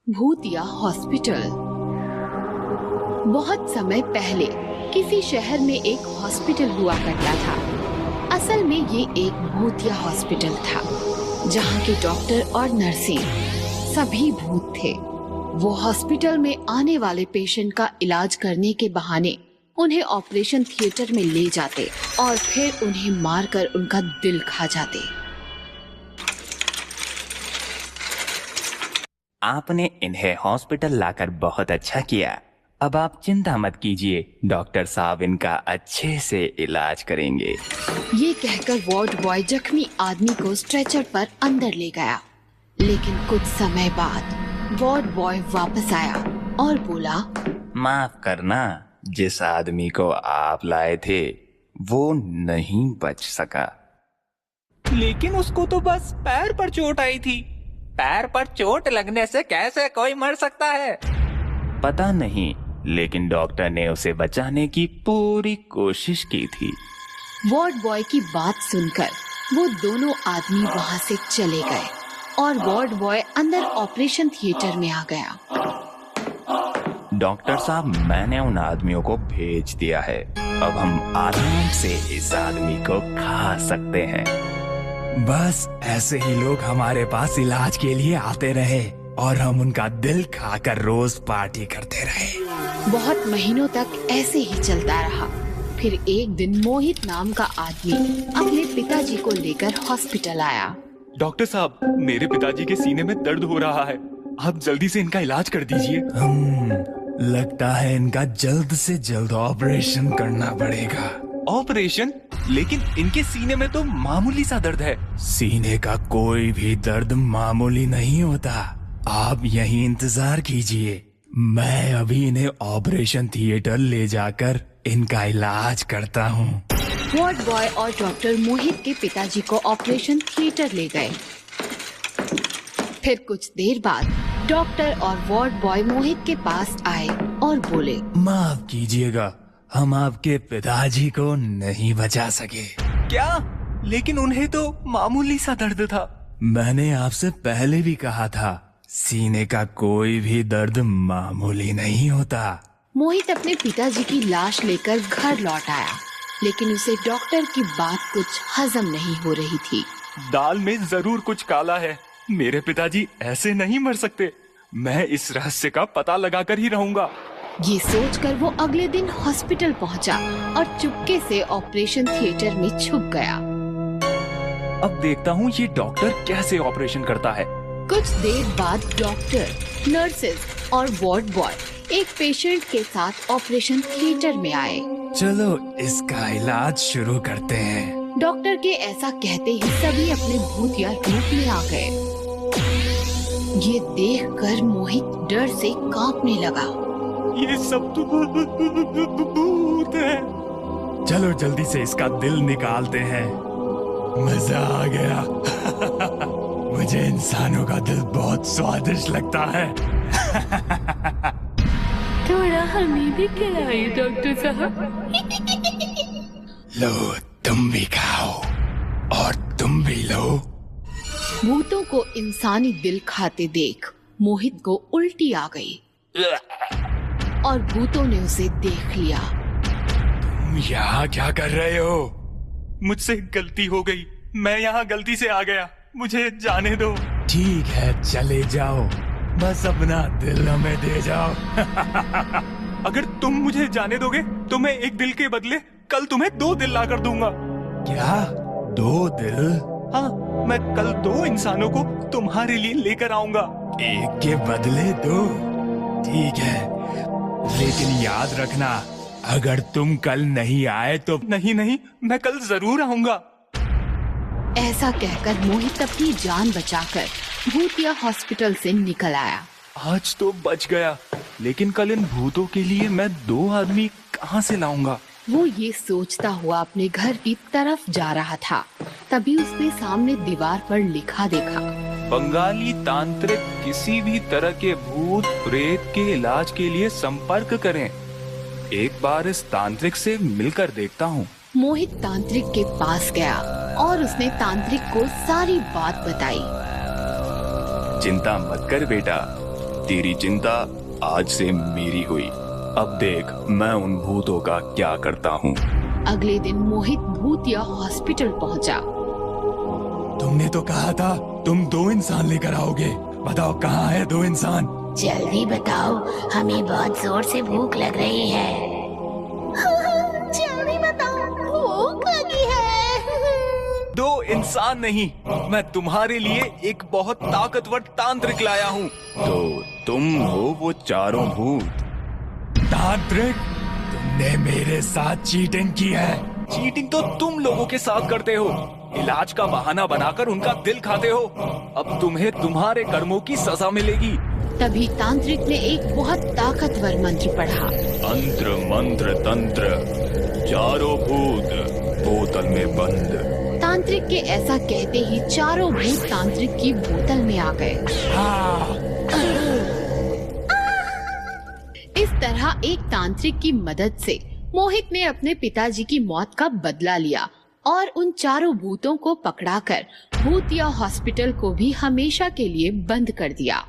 भूतिया हॉस्पिटल। बहुत समय पहले किसी शहर में एक हॉस्पिटल हुआ करता था। असल में ये एक भूतिया हॉस्पिटल था, जहाँ के डॉक्टर और नर्सें सभी भूत थे। वो हॉस्पिटल में आने वाले पेशेंट का इलाज करने के बहाने उन्हें ऑपरेशन थिएटर में ले जाते और फिर उन्हें मारकर उनका दिल खा जाते। आपने इन्हें हॉस्पिटल लाकर बहुत अच्छा किया। अब आप चिंता मत कीजिए, डॉक्टर साहब इनका अच्छे से इलाज करेंगे। ये कहकर वार्ड बॉय जख्मी आदमी को स्ट्रेचर पर अंदर ले गया। लेकिन कुछ समय बाद वार्ड बॉय वापस आया और बोला, माफ करना, जिस आदमी को आप लाए थे वो नहीं बच सका। लेकिन उसको तो बस पैर पर चोट आई थी। पैर पर चोट लगने से कैसे कोई मर सकता है? पता नहीं, लेकिन डॉक्टर ने उसे बचाने की पूरी कोशिश की थी। वार्ड बॉय की बात सुनकर वो दोनों आदमी वहाँ से चले गए और वार्ड बॉय अंदर ऑपरेशन थिएटर में आ गया। डॉक्टर साहब, मैंने उन आदमियों को भेज दिया है। अब हम आराम से इस आदमी को खा सकते हैं। बस ऐसे ही लोग हमारे पास इलाज के लिए आते रहे और हम उनका दिल खाकर रोज पार्टी करते रहे। बहुत महीनों तक ऐसे ही चलता रहा। फिर एक दिन मोहित नाम का आदमी अपने पिताजी को लेकर हॉस्पिटल आया। डॉक्टर साहब, मेरे पिताजी के सीने में दर्द हो रहा है, आप जल्दी से इनका इलाज कर दीजिए। लगता है इनका जल्द से जल्द ऑपरेशन करना पड़ेगा। ऑपरेशन? लेकिन इनके सीने में तो मामूली सा दर्द है। सीने का कोई भी दर्द मामूली नहीं होता। आप यहीं इंतजार कीजिए, मैं अभी इन्हें ऑपरेशन थिएटर ले जाकर इनका इलाज करता हूँ। वार्ड बॉय और डॉक्टर मोहित के पिताजी को ऑपरेशन थिएटर ले गए। फिर कुछ देर बाद डॉक्टर और वार्ड बॉय मोहित के पास आए और बोले, माफ कीजिएगा, हम आपके पिताजी को नहीं बचा सके। क्या? लेकिन उन्हें तो मामूली सा दर्द था। मैंने आपसे पहले भी कहा था, सीने का कोई भी दर्द मामूली नहीं होता। मोहित अपने पिताजी की लाश लेकर घर लौट आया, लेकिन उसे डॉक्टर की बात कुछ हजम नहीं हो रही थी। दाल में जरूर कुछ काला है। मेरे पिताजी ऐसे नहीं मर सकते। मैं इस रहस्य का पता लगाकर ही रहूंगा। ये सोचकर वो अगले दिन हॉस्पिटल पहुंचा और चुपके से ऑपरेशन थिएटर में छुप गया। अब देखता हूँ ये डॉक्टर कैसे ऑपरेशन करता है। कुछ देर बाद डॉक्टर, नर्सेज और वार्ड बॉय एक पेशेंट के साथ ऑपरेशन थिएटर में आए। चलो इसका इलाज शुरू करते हैं। डॉक्टर के ऐसा कहते ही सभी अपने भूतिया रूप में आ गए। ये देखकर मोहित डर से कांपने लगा। ये सब तो भूत है। चलो जल्दी से इसका दिल निकालते हैं। मजा आ गया। मुझे इंसानों का दिल बहुत स्वादिष्ट लगता है। थोड़ा हमें भी खिलाइए डॉक्टर साहब। लो, तुम भी खाओ और तुम भी लो। भूतों को इंसानी दिल खाते देख मोहित को उल्टी आ गई और भूतों ने उसे देख लिया। तुम यहाँ क्या कर रहे हो? मुझसे गलती हो गई, मैं यहाँ गलती से आ गया, मुझे जाने दो। ठीक है, चले जाओ, बस अपना दिल हमें दे जाओ। अगर तुम मुझे जाने दोगे तो मैं एक दिल के बदले कल तुम्हें 2 दिल ला कर दूंगा। क्या? 2 दिल? हाँ, मैं कल 2 इंसानों को तुम्हारे लिए लेकर आऊंगा। एक के बदले 2? ठीक है, लेकिन याद रखना, अगर तुम कल नहीं आए तो। नहीं, मैं कल जरूर आऊंगा। ऐसा कहकर मोहित अपनी जान बचाकर भूतिया हॉस्पिटल से निकल आया। आज तो बच गया, लेकिन कल इन भूतों के लिए मैं 2 आदमी कहाँ से लाऊंगा? वो ये सोचता हुआ अपने घर की तरफ जा रहा था, तभी उसने सामने दीवार पर लिखा देखा, बंगाली तांत्रिक किसी भी तरह के भूत प्रेत के इलाज के लिए संपर्क करें। एक बार इस तांत्रिक से मिलकर देखता हूँ। मोहित तांत्रिक के पास गया और उसने तांत्रिक को सारी बात बताई। चिंता मत कर बेटा, तेरी चिंता आज से मेरी हुई। अब देख मैं उन भूतों का क्या करता हूँ। अगले दिन मोहित भूतिया हॉस्पिटल पहुंचा। तुमने तो कहा था तुम 2 इंसान लेकर आओगे। बताओ कहाँ है 2 इंसान? जल्दी बताओ, हमें बहुत जोर से भूख लग रही है। जल्दी बताओ, भूख लगी है। 2 इंसान नहीं, मैं तुम्हारे लिए एक बहुत ताकतवर तांत्रिक लाया हूँ। तो तुम हो वो चारों भूत। तांत्रिक, तुमने मेरे साथ चीटिंग की है। चीटिंग तो तुम लोगों के साथ करते हो, इलाज का बहाना बनाकर उनका दिल खाते हो। अब तुम्हें तुम्हारे कर्मों की सजा मिलेगी। तभी तांत्रिक ने एक बहुत ताकतवर मंत्र पढ़ा। अंत्र मंत्र तंत्र, चारों भूत बोतल में बंद। तांत्रिक के ऐसा कहते ही चारों भूत तांत्रिक की बोतल में आ गए। इस तरह एक तांत्रिक की मदद से मोहित ने अपने पिताजी की मौत का बदला लिया और उन चारों भूतों को पकड़ाकर भूतिया हॉस्पिटल को भी हमेशा के लिए बंद कर दिया।